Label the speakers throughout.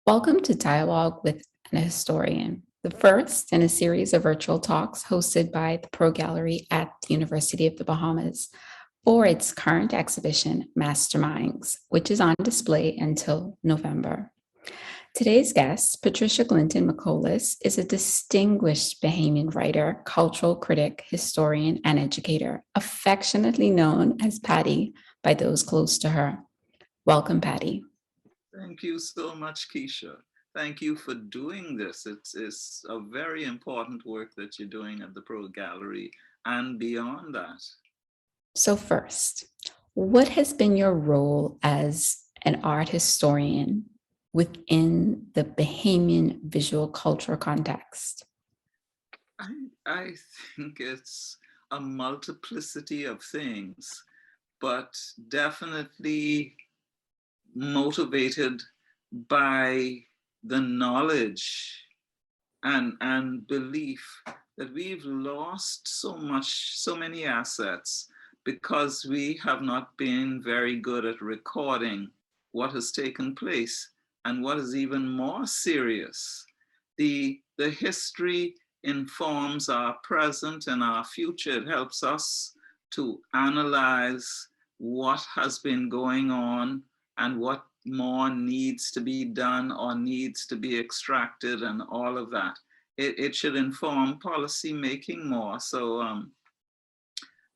Speaker 1: Welcome to Dialogue with an Historian, the first in a series of virtual talks hosted by the Pro Gallery at the University of the Bahamas for its current exhibition, Masterminds, which is on display until November. Today's guest, Patricia Glinton-Meicholas, is a distinguished Bahamian writer, cultural critic, historian, and educator, affectionately known as Patty by those close to her. Welcome, Patty.
Speaker 2: Thank you so much, Keisha. Thank you for doing this. It's a very important work that you're doing at the Pro Gallery and beyond that.
Speaker 1: So, first, what has been your role as an art historian within the Bahamian visual culture context?
Speaker 2: I think it's a multiplicity of things, but definitely motivated by the knowledge and belief that we've lost so many assets because we have not been very good at recording what has taken place. And what is even more serious, the history informs our present and our future. It helps us to analyze what has been going on and what more needs to be done or needs to be extracted and all of that. It should inform policy making more. So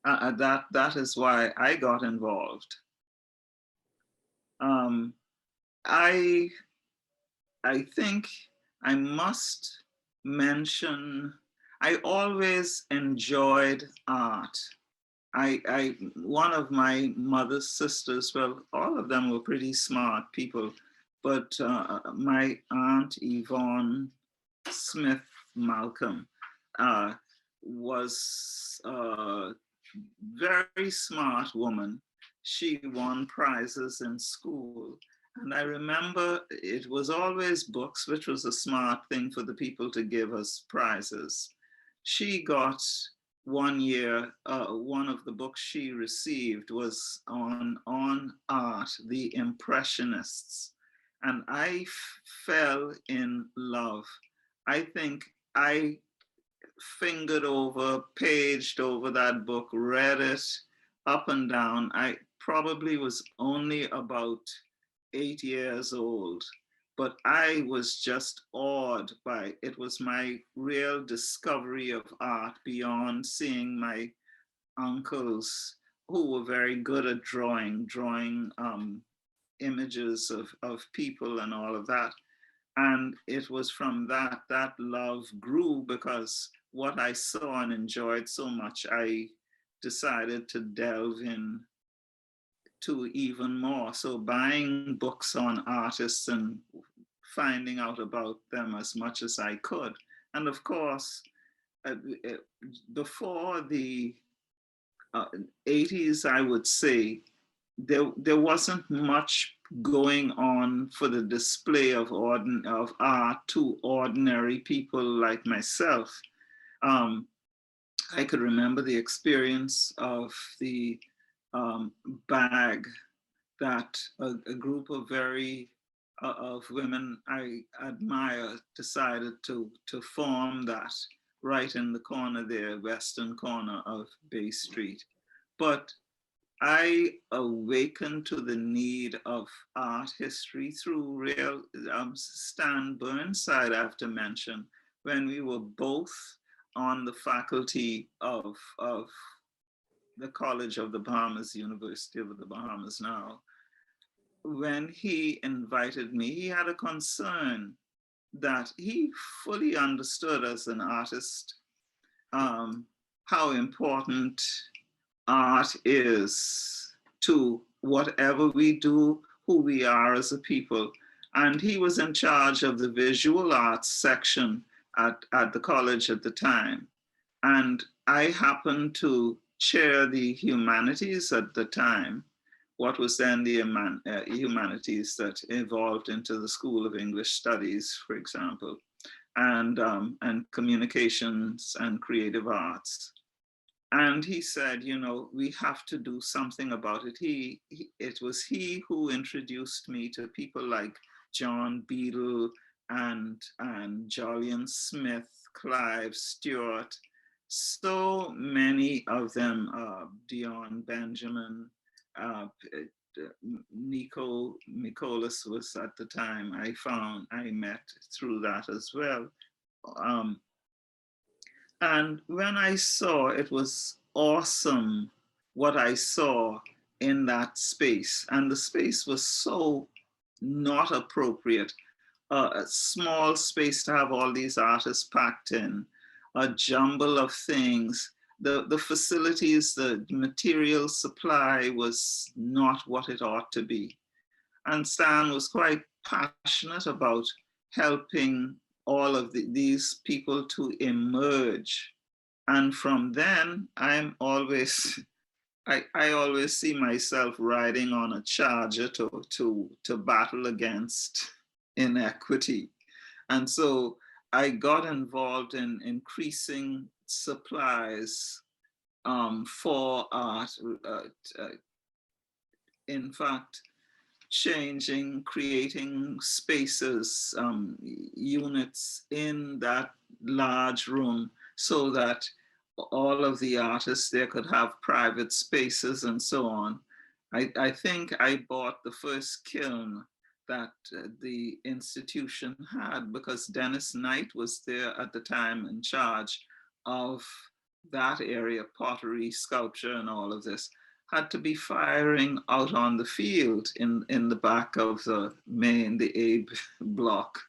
Speaker 2: that is why I got involved. Um, I I think I must mention I always enjoyed art. One of my mother's sisters, well, all of them were pretty smart people, but my aunt Yvonne Smith Malcolm uh, was a very smart woman. She won prizes in school. And I remember it was always books, which was a smart thing for the people to give us prizes. She got one year, one of the books she received was on art, the Impressionists. And fell in love. I think I fingered over, paged over that book, read it up and down. I probably was only about 8 years old, but I was just awed by it. Was my real discovery of art beyond seeing my uncles who were very good at drawing images of people and all of that. And it was from that love grew because what I saw and enjoyed so much, I decided to delve in to even more. So buying books on artists and finding out about them as much as I could. And of course, uh, uh, before the uh, 80s, I would say, there wasn't much going on for the display of art to ordinary people like myself. Um, I could remember the experience of the um, bag that a group of of women I admire decided to form that right in the corner there, western corner of Bay Street. But I awakened to the need of art history through real Stan Burnside, I have to mention, when we were both on the faculty of the College of the Bahamas, University of the Bahamas now. When he invited me, he had a concern that he fully understood as an artist um, how important art is to whatever we do, who we are as a people. And he was in charge of the visual arts section at the college at the time. And I happened to chair the humanities at the time, what was then the humanities that evolved into the School of English Studies, for example, and communications and creative arts. And he said, you know, we have to do something about it. It was he who introduced me to people like John Beadle and Jolyon Smith, Clive Stewart, so many of them, Dion Benjamin, Nico Meicholas was at the time I met through that as well. Um, and when I saw, it was awesome what I saw in that space. And the space was so not appropriate. A small space to have all these artists packed in, a jumble of things. The facilities, the material supply was not what it ought to be. And Stan was quite passionate about helping all of these people to emerge. And from then, I always see myself riding on a charger to battle against inequity. And so I got involved in increasing supplies for art. In fact, creating spaces, units in that large room so that all of the artists there could have private spaces and so on. I think I bought the first kiln that the institution had, because Dennis Knight was there at the time in charge of that area, pottery, sculpture, and all of this. Had to be firing out on the field in the back of the Abe block.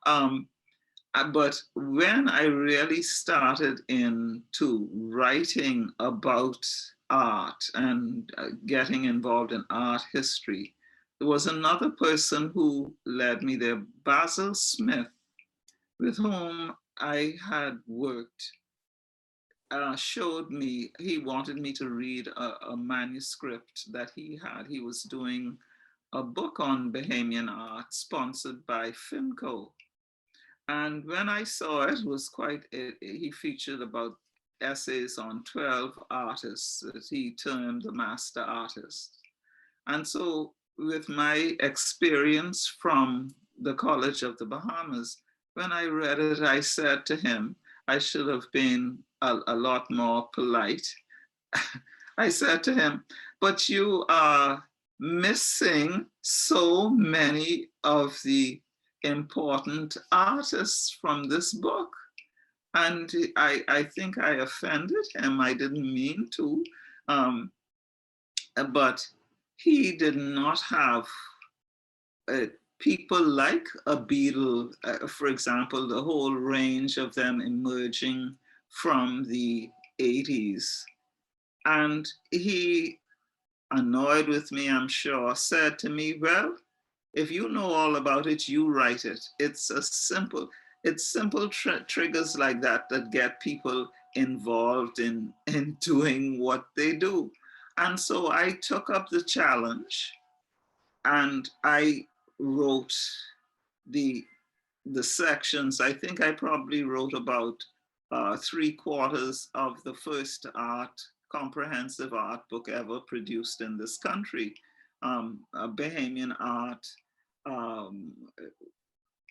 Speaker 2: But when I really started into writing about art and getting involved in art history, there was another person who led me there, Basil Smith, with whom I had worked, showed me, he wanted me to read a manuscript that he had. He was doing a book on Bahamian art sponsored by FIMCO. And when I saw it, he featured about essays on 12 artists that he termed the master artists. And so with my experience from the College of the Bahamas, when I read it, I said to him, I should have been a lot more polite. I said to him, but you are missing so many of the important artists from this book. And I think I offended him. I didn't mean to. But he did not have people like a Beadle, for example, the whole range of them emerging from the 80s. And he, annoyed with me, I'm sure, said to me, well, if you know all about it, you write it. It's simple triggers like that that get people involved in doing what they do. And so I took up the challenge and I wrote the sections. I think I probably wrote about 3/4 of the first comprehensive art book ever produced in this country. Bahamian art,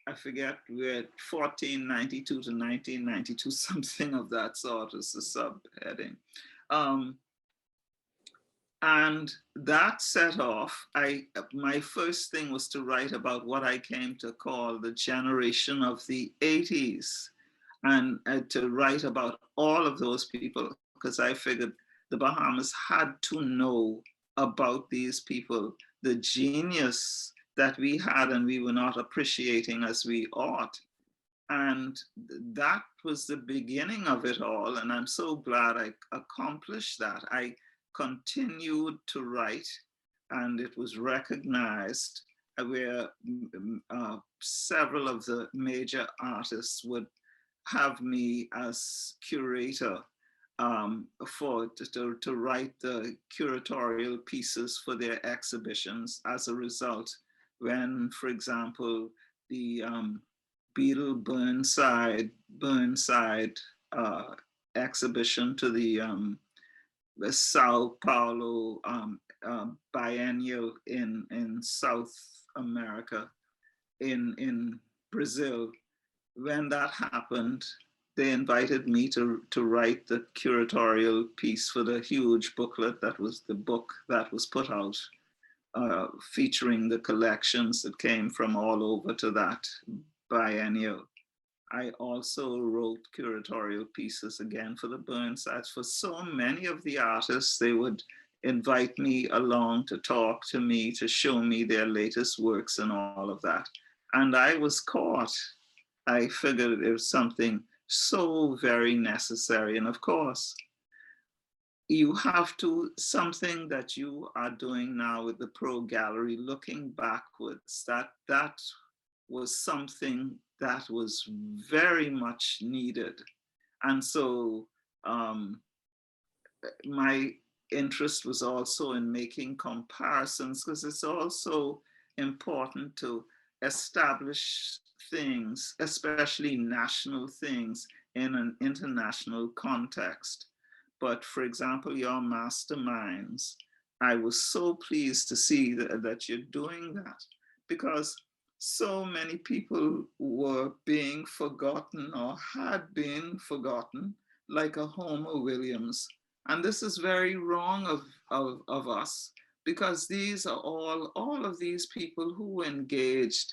Speaker 2: I forget, where 1492 to 1992, something of that sort is the subheading. And that set off, my first thing was to write about what I came to call the generation of the 80s, and to write about all of those people, because I figured the Bahamas had to know about these people, the genius that we had and we were not appreciating as we ought. And that was the beginning of it all. And I'm so glad I accomplished that. I continued to write, and it was recognized, where several of the major artists would have me as curator to write the curatorial pieces for their exhibitions. As a result, when, for example, the Beadle Burnside exhibition to the Sao Paulo biennial in South America, in Brazil. When that happened, they invited me to write the curatorial piece for the huge booklet that was the book that was put out, featuring the collections that came from all over to that biennial. I also wrote curatorial pieces again for the Burnsides. For so many of the artists, they would invite me along to talk to me, to show me their latest works and all of that. And I was caught. I figured it was something so very necessary. And of course, you have to, something that you are doing now with the Pro Gallery, looking backwards, that was something that was very much needed. And so my interest was also in making comparisons, because it's also important to establish things, especially national things, in an international context. But for example, your Masterminds, I was so pleased to see that you're doing that, because so many people were being forgotten or had been forgotten, like a Homer Williams. And this is very wrong of us, because these are all of these people who engaged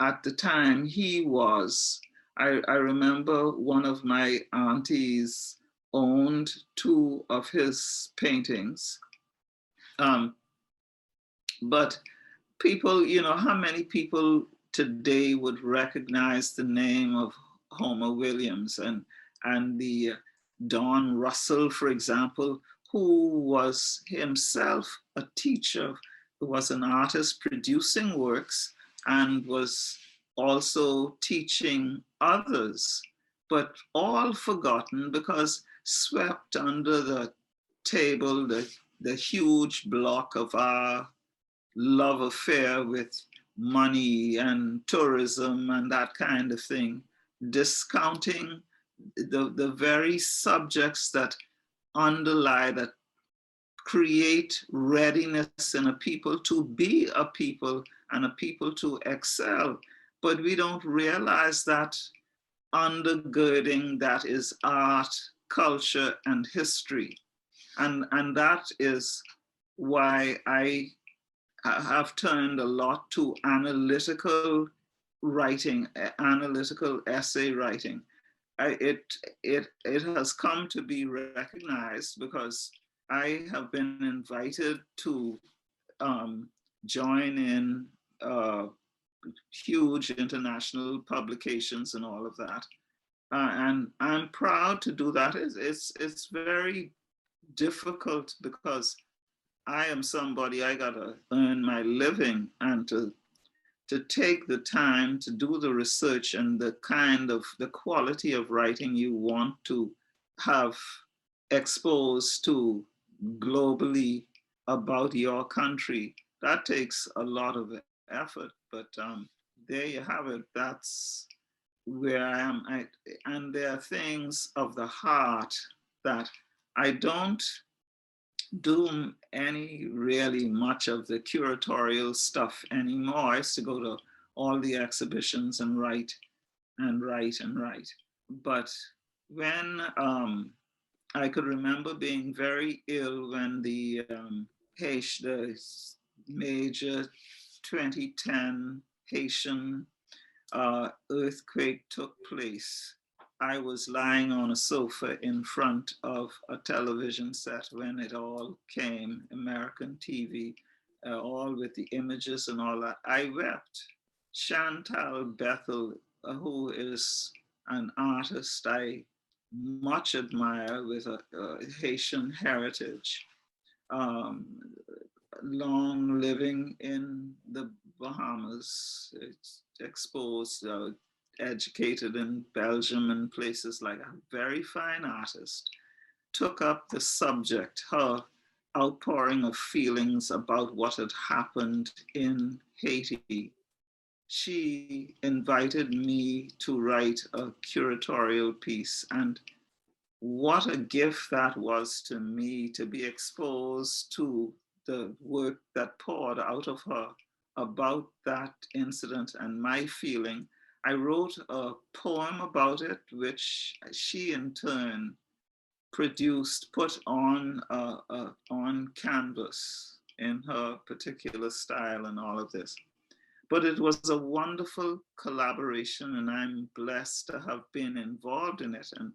Speaker 2: at the time he was. I remember one of my aunties owned two of his paintings. But people, how many people today would recognize the name of Homer Williams and the Don Russell, for example, who was himself a teacher, who was an artist producing works and was also teaching others, but all forgotten because swept under the table, the huge block of our love affair with money and tourism and that kind of thing, discounting the very subjects that underlie, that create readiness in a people to be a people and a people to excel. But we don't realize that undergirding that is art, culture, and history. And that is why I have turned a lot to analytical writing, analytical essay writing. It has come to be recognized because I have been invited to join in huge international publications and all of that. And I'm proud to do that. It's very difficult because I am somebody, I gotta earn my living, and to take the time to do the research and the quality of writing you want to have exposed to globally about your country, that takes a lot of effort. But there you have it. That's where I am. And there are things of the heart that I don't do any really much of the curatorial stuff anymore. I used to go to all the exhibitions and write and write and write. But when I could remember being very ill when the major 2010 Haitian earthquake took place. I was lying on a sofa in front of a television set when it all came, American TV, all with the images and all that. I wept. Chantal Bethel, who is an artist I much admire with a Haitian heritage, long living in the Bahamas, it's exposed, educated in Belgium and places like that, a very fine artist, took up the subject, her outpouring of feelings about what had happened in Haiti. She invited me to write a curatorial piece, and what a gift that was to me to be exposed to the work that poured out of her about that incident and my feeling, I wrote a poem about it, which she in turn produced, put on canvas in her particular style and all of this. But it was a wonderful collaboration, and I'm blessed to have been involved in it. And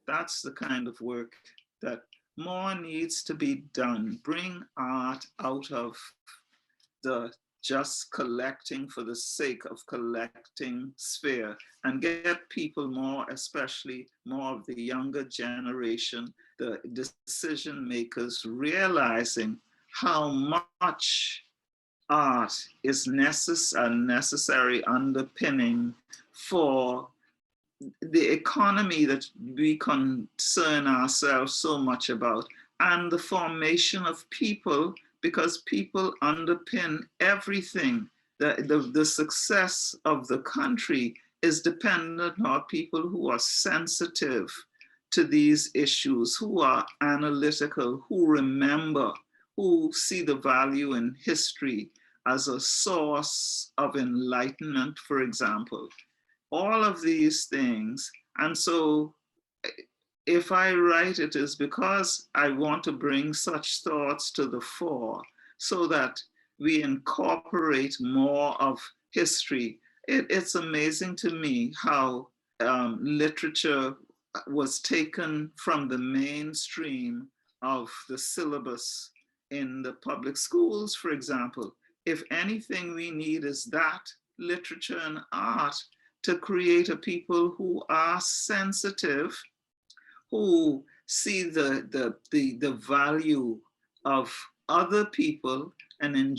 Speaker 2: that's the kind of work that more needs to be done. Bring art out of the just collecting for the sake of collecting sphere, and get people more, especially more of the younger generation, the decision makers, realizing how much art is a necessary underpinning for the economy that we concern ourselves so much about, and the formation of people, because people underpin everything. The success of the country is dependent on people who are sensitive to these issues, who are analytical, who remember, who see the value in history as a source of enlightenment, for example. All of these things. And so if I write, it is because I want to bring such thoughts to the fore so that we incorporate more of history. It's amazing to me how literature was taken from the mainstream of the syllabus in the public schools, for example. If anything we need is that, literature and art, to create a people who are sensitive, who see the value of other people, and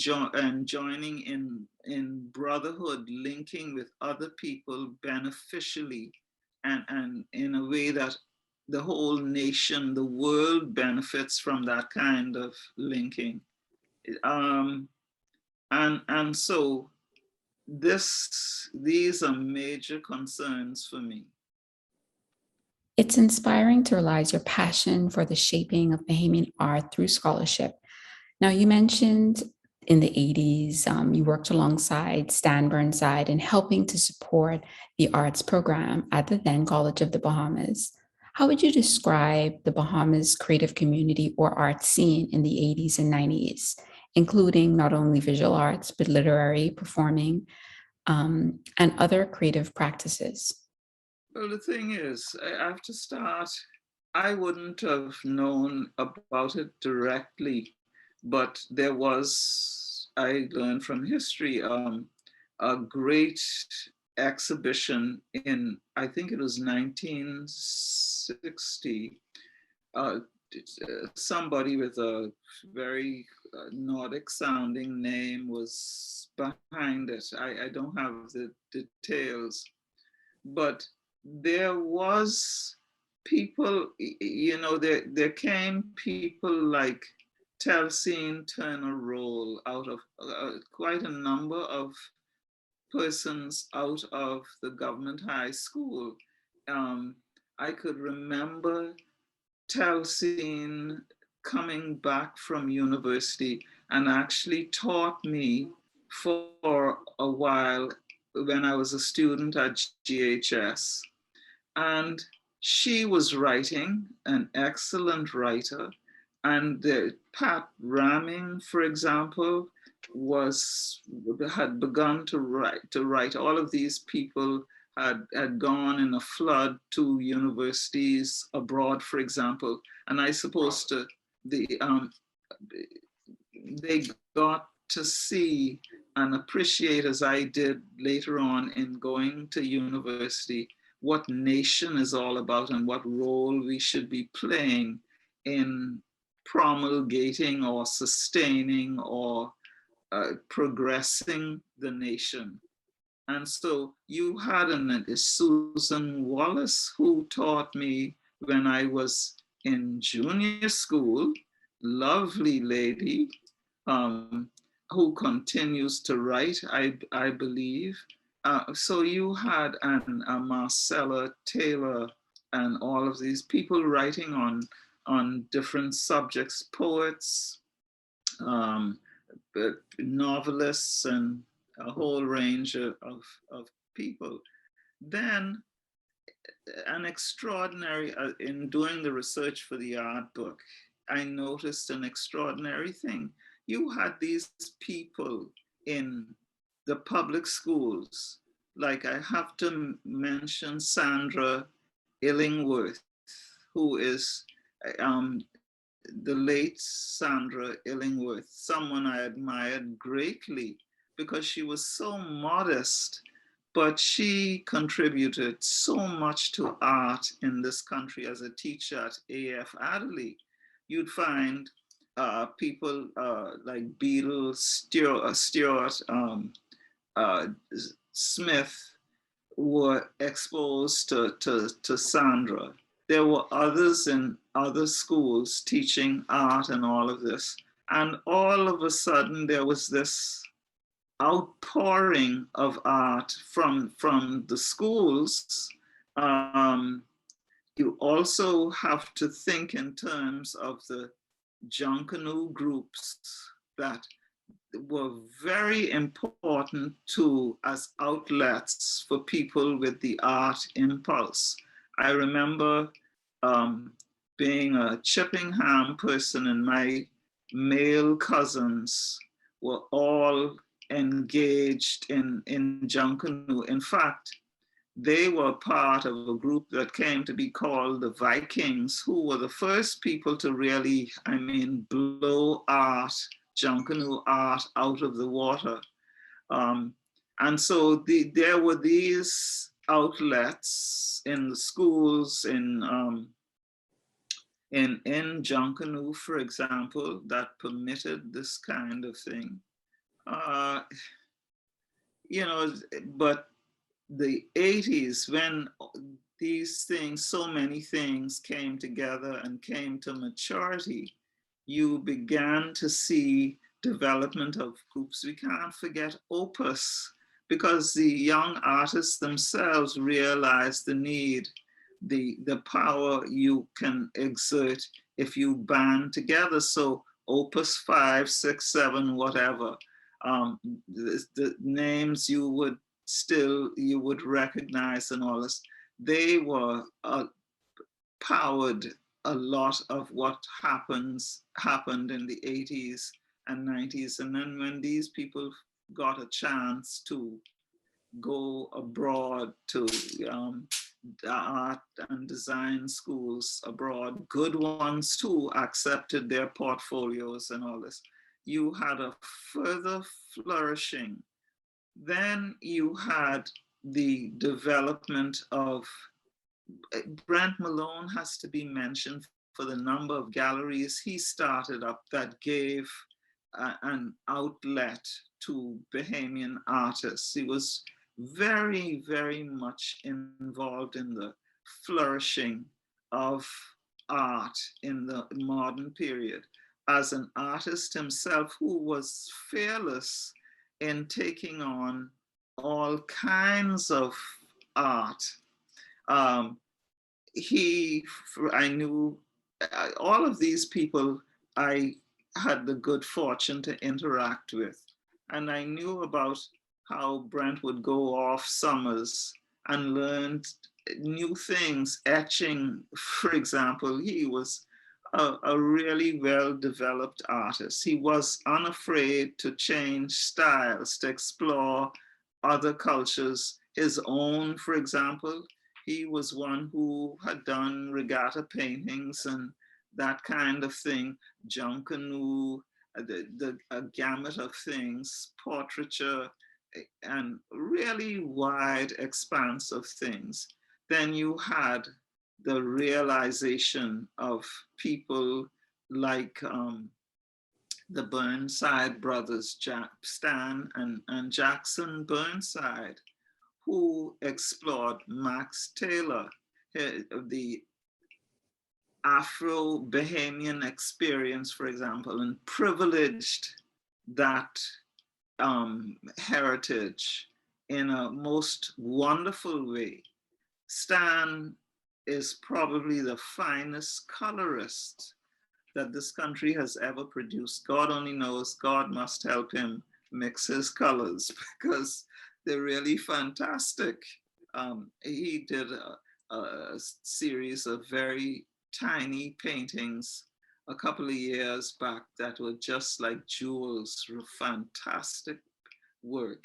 Speaker 2: joining in brotherhood, linking with other people beneficially, and in a way that the whole nation, the world benefits from that kind of linking. Um, and so these are major concerns for me.
Speaker 1: It's inspiring to realize your passion for the shaping of Bahamian art through scholarship. Now, you mentioned in the 80s, you worked alongside Stan Burnside in helping to support the arts program at the then College of the Bahamas. How would you describe the Bahamas creative community or art scene in the 80s and 90s, including not only visual arts, but literary, performing, and other creative practices?
Speaker 2: Well, the thing is, I have to start. I wouldn't have known about it directly, but there was, I learned from history, a great exhibition in, I think it was 1960. Uh, Somebody with a very Nordic sounding name was behind it. I don't have the details, but there was people, there came people like Telsine Turner Roll out of quite a number of persons out of the government high school. Um, I could remember Telsine coming back from university and actually taught me for a while when I was a student at GHS. And she was writing, an excellent writer. And Pat Ramming, for example, had begun to write. All of these people had gone in a flood to universities abroad, for example. And I suppose they got to see and appreciate, as I did later on in going to university, what nation is all about and what role we should be playing in promulgating or sustaining or progressing the nation. And so you had Susan Wallace, who taught me when I was in junior school, lovely lady, who continues to write, I believe. So you had a Marcella Taylor and all of these people writing on different subjects, poets, um, novelists and a whole range of people. Then an extraordinary, in doing the research for the art book, I noticed an extraordinary thing. You had these people in the public schools, like I have to mention Sandra Illingworth, who is um, the late Sandra Illingworth, someone I admired greatly because she was so modest, but she contributed so much to art in this country as a teacher at A.F. Adderley. You'd find people like Beadle Stewart uh, Smith were exposed to Sandra. There were others in other schools teaching art and all of this. And all of a sudden, there was this outpouring of art from the schools. Um, you also have to think in terms of the Junkanoo groups that were very important to as outlets for people with the art impulse. I remember being a Chippingham person, and my male cousins were all engaged in Junkanoo. In fact, they were part of a group that came to be called the Vikings, who were the first people to really, I mean, blow art, Junkanoo art out of the water. And so there were these outlets in the schools, in Junkanoo, for example, that permitted this kind of thing. You know, but the 80s, when these things, so many things came together and came to maturity, you began to see development of groups. We can't forget Opus, because the young artists themselves realized the need, the power you can exert if you band together. So Opus 5, 6, 7, whatever, the names you would recognize and all this, they were powered a lot of what happened in the 80s and 90s. And then when these people got a chance to go abroad to art and design schools abroad, good ones too, accepted their portfolios and all this, you had a further flourishing. Then you had the development of, Brent Malone has to be mentioned for the number of galleries he started up that gave an outlet to Bahamian artists. He was very, very much involved in the flourishing of art in the modern period as an artist himself, who was fearless in taking on all kinds of art. I knew all of these people I had the good fortune to interact with. And I knew about how Brent would go off summers and learn new things, etching, for example. He was a really well-developed artist. He was unafraid to change styles, to explore other cultures, his own, for example. He was one who had done regatta paintings and that kind of thing, Junkanoo, a gamut of things, portraiture, and really wide expanse of things. Then you had the realization of people like the Burnside brothers, Stan and Jackson Burnside, who explored Max Taylor, the Afro-Bahamian experience, for example, and privileged that heritage in a most wonderful way. Stan is probably the finest colorist that this country has ever produced. God only knows. God must help him mix his colors because they're really fantastic. He did a series of very tiny paintings a couple of years back that were just like jewels, fantastic work.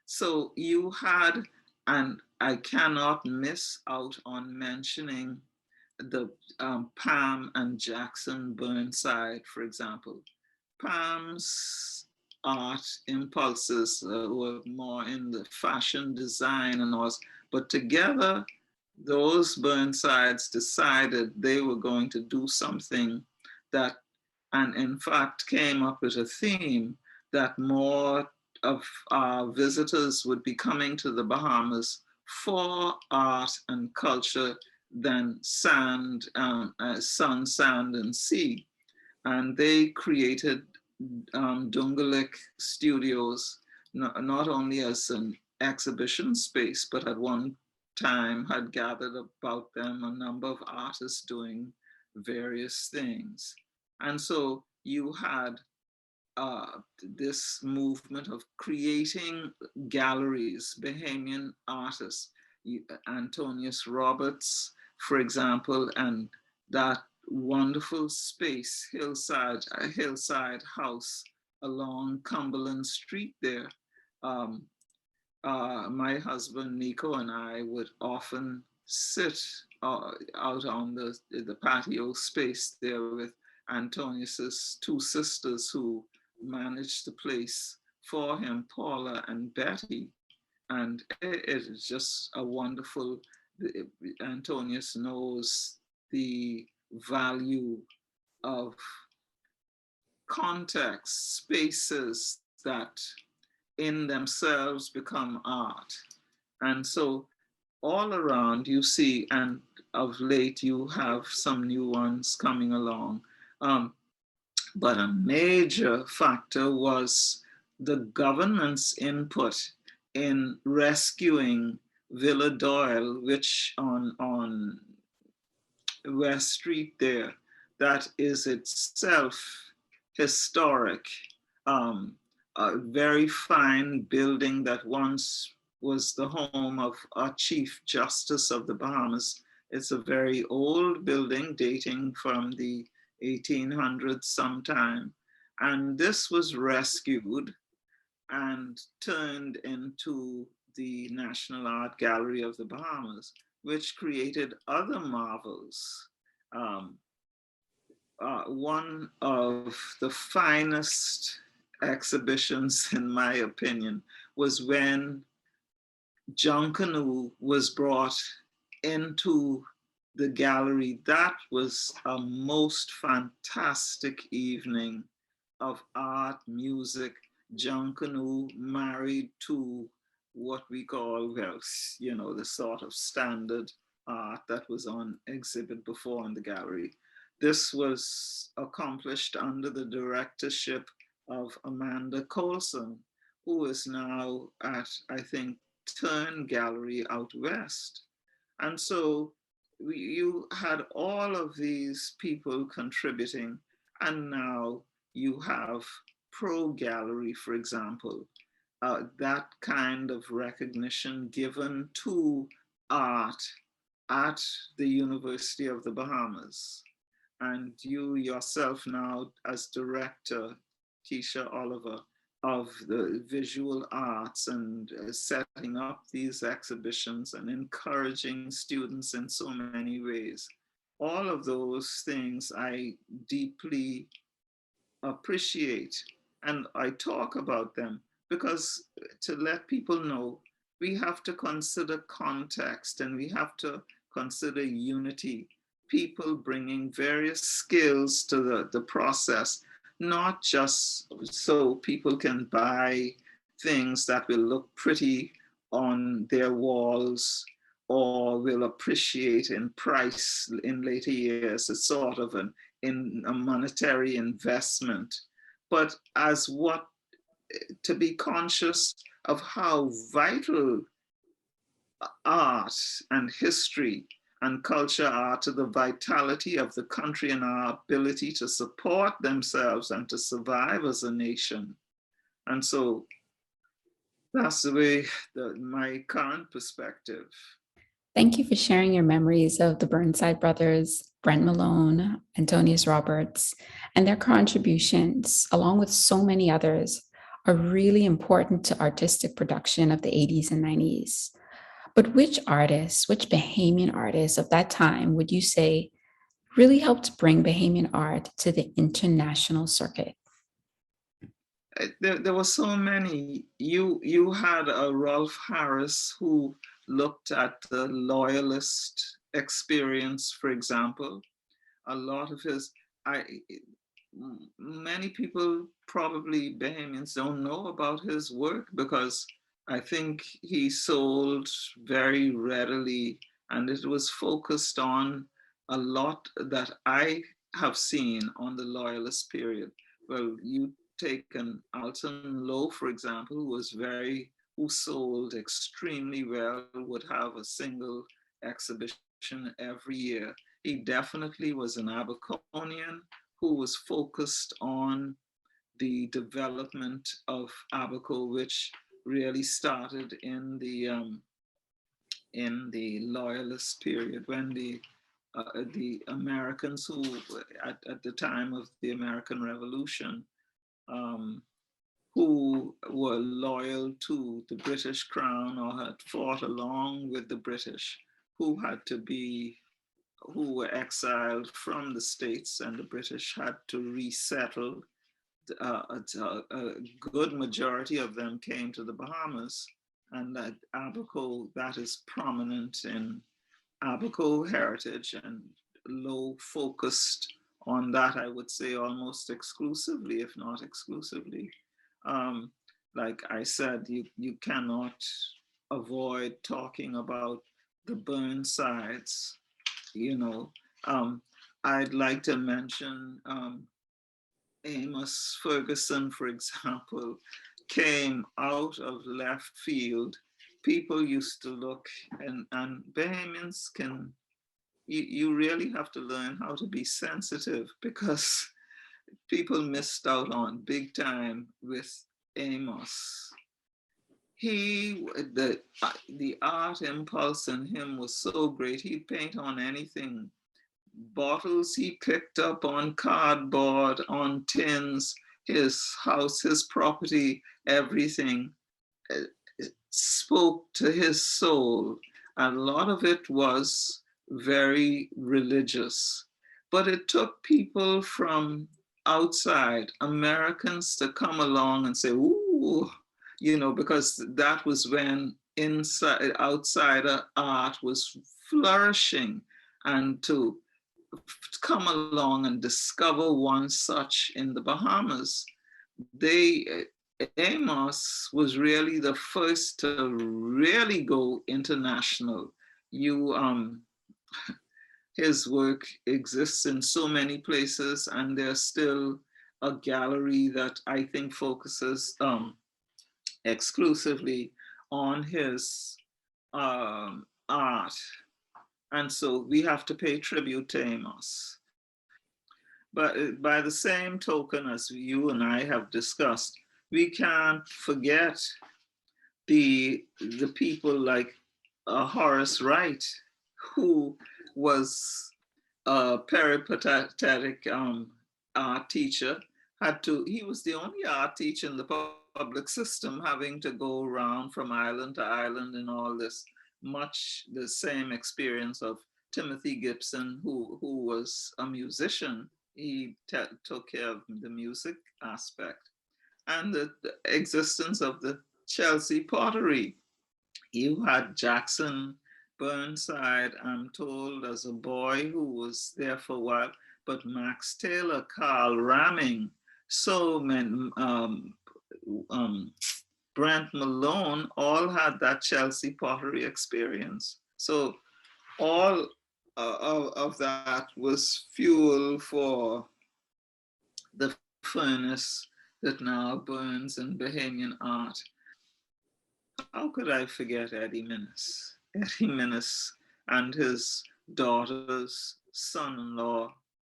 Speaker 2: So you had, and I cannot miss out on mentioning the Pam and Jackson Burnside, for example. Pam's art impulses were more in the fashion design and all, but together, those Burnsides decided they were going to do something that, and in fact came up with a theme that more of our visitors would be coming to the Bahamas for art and culture than sand, sun, sand, and sea. And they created Dungalik Studios, not only as an exhibition space, but at one time had gathered about them a number of artists doing various things. And so you had this movement of creating galleries, Bahamian artists, Antonius Roberts, for example, and that wonderful space, a hillside house along Cumberland Street there. My husband Nico and I would often sit out on the patio space there with Antonius's two sisters who managed the place for him, Paula and Betty. And it is just a wonderful, Antonius knows the value of context, spaces that in themselves become art. And so all around you see, and of late you have some new ones coming along. But a major factor was the government's input in rescuing Villa Doyle, which on West Street there, that is itself historic. A very fine building that once was the home of our Chief Justice of the Bahamas. It's a very old building dating from the 1800s sometime. And this was rescued and turned into the National Art Gallery of the Bahamas, which created other marvels. One of the finest exhibitions, in my opinion, was when Junkanoo was brought into the gallery. That was a most fantastic evening of art, music. Junkanoo married to what we call, well, you know, the sort of standard art that was on exhibit before in the gallery. This was accomplished under the directorship of Amanda Colson, who is now at, I think, Turn Gallery out west. And so you had all of these people contributing, and now you have Pro Gallery, for example, that kind of recognition given to art at the University of the Bahamas. And you yourself now as director, Keisha Oliver, of the visual arts and setting up these exhibitions and encouraging students in so many ways. All of those things I deeply appreciate, and I talk about them because to let people know, we have to consider context and we have to consider unity, people bringing various skills to the process, not just so people can buy things that will look pretty on their walls or will appreciate in price in later years. It's sort of a monetary investment, but as what, to be conscious of how vital art and history and culture are to the vitality of the country and our ability to support themselves and to survive as a nation. And so that's the way, my current perspective.
Speaker 1: Thank you for sharing your memories of the Burnside brothers, Brent Malone, Antonius Roberts, and their contributions, along with so many others, are really important to artistic production of the 80s and 90s. But which artists, which Bahamian artists of that time would you say really helped bring Bahamian art to the international circuit?
Speaker 2: There were so many. You had a Rolf Harris who looked at the loyalist experience, for example. A lot of his, I, many people, probably Bahamians, don't know about his work because I think he sold very readily, and it was focused on a lot that I have seen on the loyalist period. Well, you take an Alton Lowe, for example, who sold extremely well, would have a single exhibition every year. He definitely was an Aberconian who was focused on the development of Abaco, which really started in the Loyalist period when the Americans who at the time of the American Revolution, um, who were loyal to the British Crown or had fought along with the British, who had to be who were exiled from the States, and the British had to resettle. A good majority of them came to the Bahamas, and that Abaco, that is prominent in Abaco heritage, and Low focused on that, I would say almost exclusively, if not exclusively. Um, like I said, you cannot avoid talking about the Burnsides, you know. um, I'd like to mention Amos Ferguson, for example, came out of left field. People used to look, and Bahamians can, you really have to learn how to be sensitive because people missed out on big time with Amos. The art impulse in him was so great. He'd paint on anything. Bottles he picked up on cardboard, on tins, his house, his property, everything uh, spoke to his soul. And a lot of it was very religious. But it took people from outside, Americans, to come along and say, ooh, because that was when outsider art was flourishing. And to come along and discover one such in the Bahamas, Amos was really the first to really go international. You His work exists in so many places, and there's still a gallery that I think focuses exclusively on his art. And so we have to pay tribute to Amos. But by the same token, as you and I have discussed, we can't forget the people like Horace Wright, who was a peripatetic art teacher. He was the only art teacher in the public system, having to go around from island to island and all this. Much the same experience of Timothy Gibson, who was a musician. He took care of the music aspect, and the existence of the Chelsea pottery. You had Jackson Burnside, I'm told, as a boy who was there for a while, but Max Taylor, Carl Ramming, so many, Brent Malone, all had that Chelsea pottery experience. So all of that was fuel for the furnace that now burns in Bahamian art. How could I forget Eddie Minnis? Eddie Minnis and his daughters, son-in-law,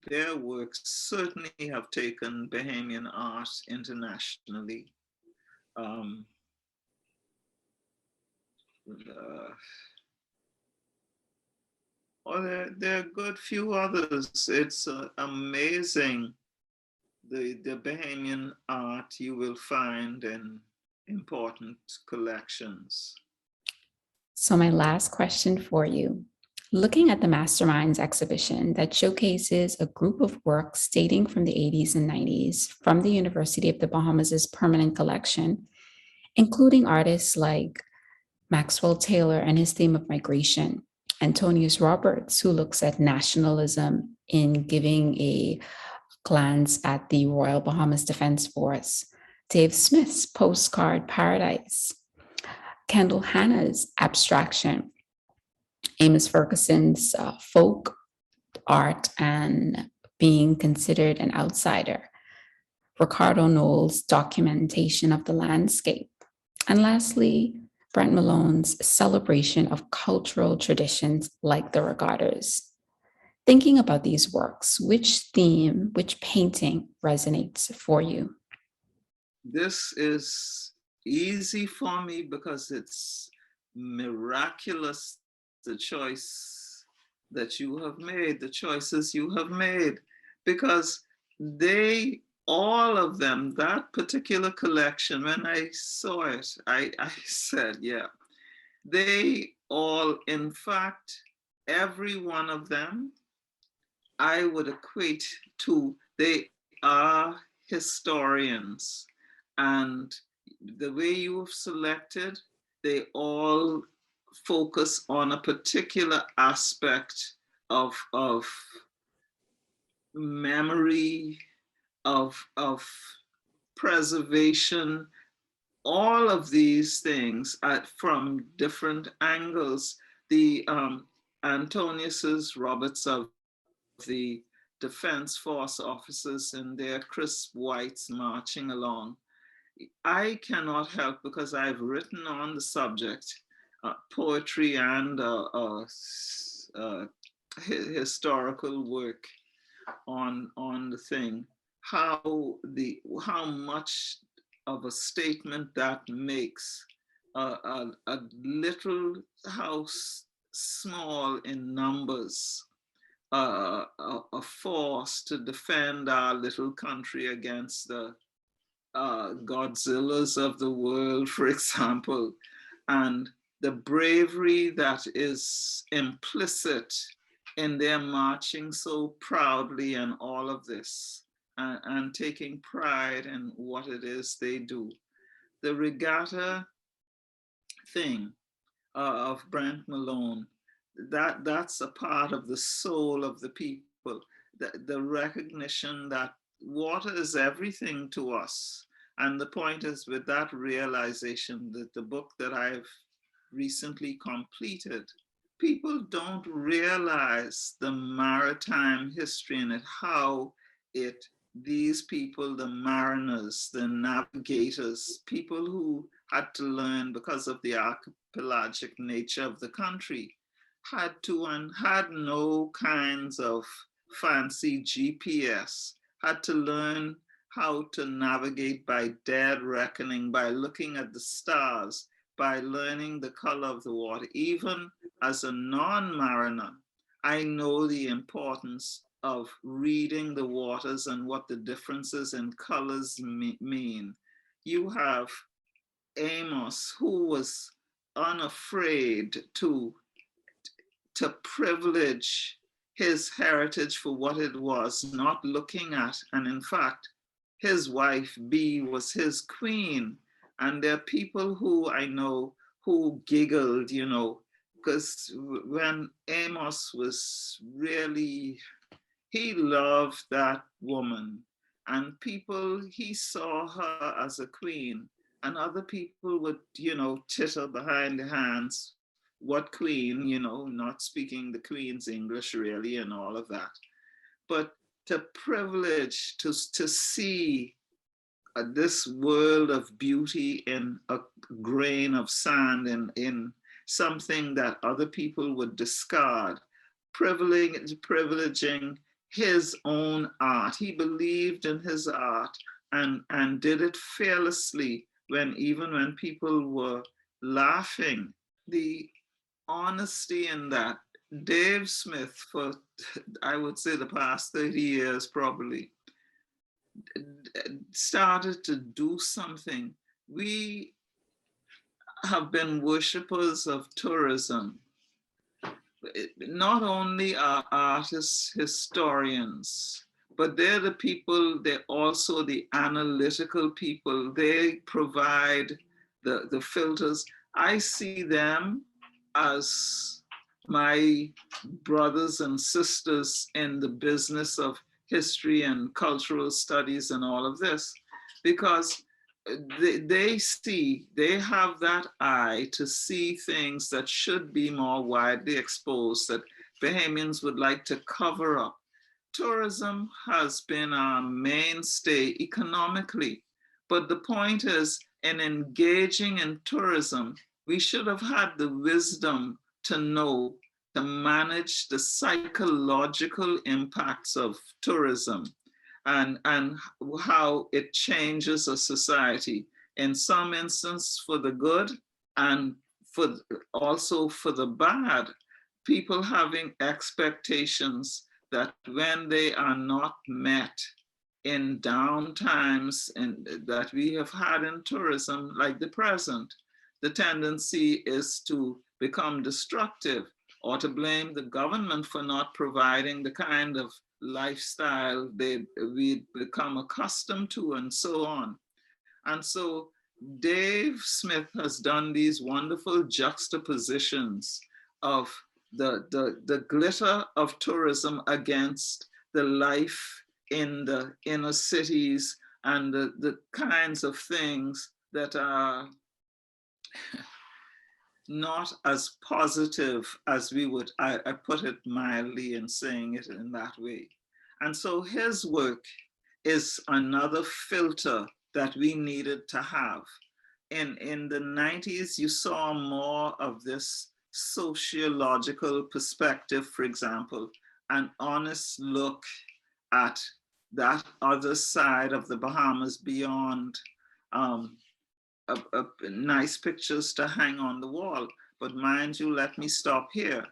Speaker 2: their works certainly have taken Bahamian art internationally. Um, uh, there are a good few others. It's amazing the Bahamian art you will find in important collections.
Speaker 1: So, my last question for you. Looking at the Masterminds exhibition that showcases a group of works dating from the 80s and 90s from the University of the Bahamas' permanent collection, including artists like Maxwell Taylor and his theme of migration, Antonius Roberts, who looks at nationalism in giving a glance at the Royal Bahamas Defense Force, Dave Smith's Postcard Paradise, Kendall Hanna's Abstraction, Amos Ferguson's folk art and being considered an outsider, Ricardo Knowles' documentation of the landscape, and lastly, Brent Malone's celebration of cultural traditions like the regattas. Thinking about these works, which theme, which painting resonates for you?
Speaker 2: This is easy for me because it's miraculous, the choice that you have made, the choices you have made, because they, all of them, that particular collection, when I saw it, I said, yeah, they all, in fact, every one of them, I would equate to, they are historians. And the way you have selected, they all focus on a particular aspect of memory, of preservation, all of these things from different angles. The Antonius's, Roberts of the Defense Force officers in their crisp whites marching along. I cannot help, because I've written on the subject, poetry and historical work on the thing, how much of a statement that makes a little house, small in numbers, a force to defend our little country against the Godzillas of the world, for example, and the bravery that is implicit in their marching so proudly and all of this, and taking pride in what it is they do. The regatta thing of Brent Malone, that's a part of the soul of the people, the recognition that water is everything to us. And the point is, with that realization, that the book that I've recently completed, people don't realize the maritime history in it, how it, these people, the mariners, the navigators, people who had to learn because of the archipelagic nature of the country, had to, and had no kinds of fancy GPS, had to learn how to navigate by dead reckoning, by looking at the stars, by learning the color of the water. Even as a non-mariner, I know the importance of reading the waters and what the differences in colors mean. You have Amos, who was unafraid to privilege his heritage for what it was, not looking at, and in fact, his wife, B, was his queen. And there are people who I know who giggled, you know, because when Amos was really, he loved that woman. And people, he saw her as a queen. And other people would, you know, titter behind the hands, what queen, you know, not speaking the queen's English really and all of that. But to privilege to see this world of beauty in a grain of sand, in something that other people would discard. privileging his own art. He believed in his art and did it fearlessly even when people were laughing. The honesty in that. Dave Smith, for I would say the past 30 years probably, started to do something. We have been worshippers of tourism. Not only are artists historians, but they're the people, they're also the analytical people. They provide the filters. I see them as my brothers and sisters in the business of history and cultural studies and all of this, because they have that eye to see things that should be more widely exposed, that Bahamians would like to cover up. Tourism has been our mainstay economically, but the point is, in engaging in tourism, we should have had the wisdom to know to manage the psychological impacts of tourism and how it changes a society, in some instances for the good and also for the bad. People having expectations that when they are not met in downtimes that we have had in tourism, like the present, the tendency is to become destructive or to blame the government for not providing the kind of lifestyle we'd become accustomed to, and so on. And so Dave Smith has done these wonderful juxtapositions of the glitter of tourism against the life in the inner cities and the kinds of things that are not as positive as we would, I put it mildly in saying it in that way. And so his work is another filter that we needed to have. In the 90s, you saw more of this sociological perspective, for example, an honest look at that other side of the Bahamas beyond nice pictures to hang on the wall. But mind you, let me stop here.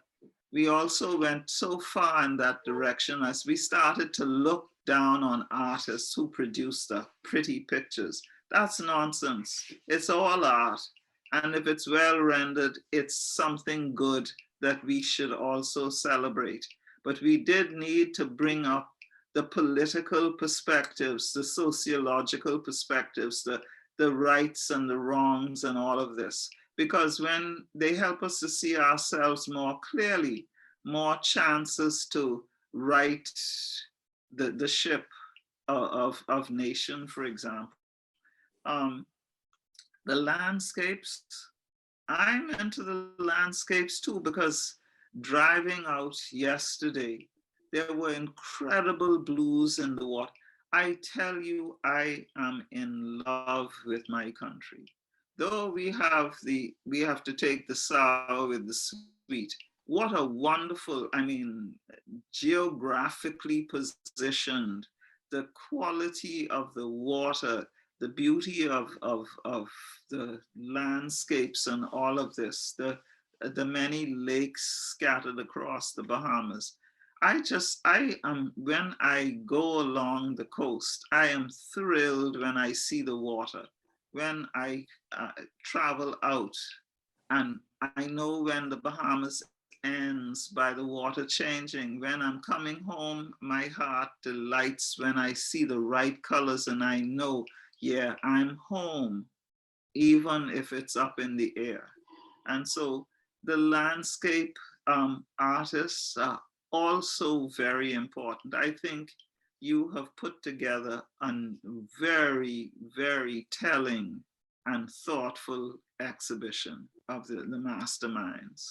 Speaker 2: We also went so far in that direction as we started to look down on artists who produce the pretty pictures. That's nonsense. It's all art. And if it's well rendered, it's something good that we should also celebrate. But we did need to bring up the political perspectives, the sociological perspectives, the rights and the wrongs and all of this, because when they help us to see ourselves more clearly, more chances to right the ship of nation, for example. The landscapes, I'm into the landscapes too, because driving out yesterday, there were incredible blues in the water. I tell you, I am in love with my country. Though we have to take the sour with the sweet. What a wonderful, geographically positioned, the quality of the water, the beauty of the landscapes and all of this, the many lakes scattered across the Bahamas. When I go along the coast, I am thrilled when I see the water. When I travel out, and I know when the Bahamas ends by the water changing. When I'm coming home, my heart delights when I see the right colors and I know, yeah, I'm home, even if it's up in the air. And so the landscape artists are also very important. I think you have put together a very, very telling and thoughtful exhibition of the Masterminds.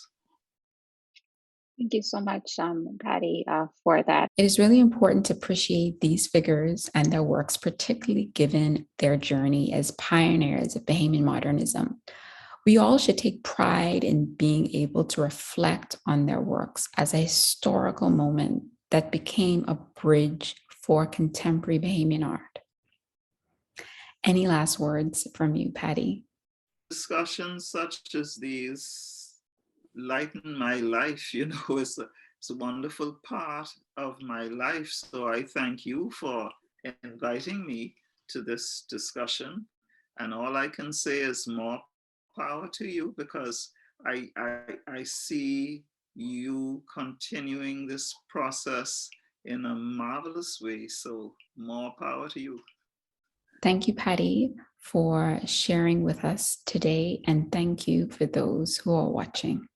Speaker 3: Thank you so much, Patty, for that.
Speaker 1: It is really important to appreciate these figures and their works, particularly given their journey as pioneers of Bahamian modernism. We all should take pride in being able to reflect on their works as a historical moment that became a bridge for contemporary Bahamian art. Any last words from you, Patty?
Speaker 2: Discussions such as these lighten my life, it's a wonderful part of my life. So I thank you for inviting me to this discussion. And all I can say is more power to you, because I see you continuing this process in a marvelous way. So more power to you.
Speaker 1: Thank you, Patty, for sharing with us today. And thank you for those who are watching.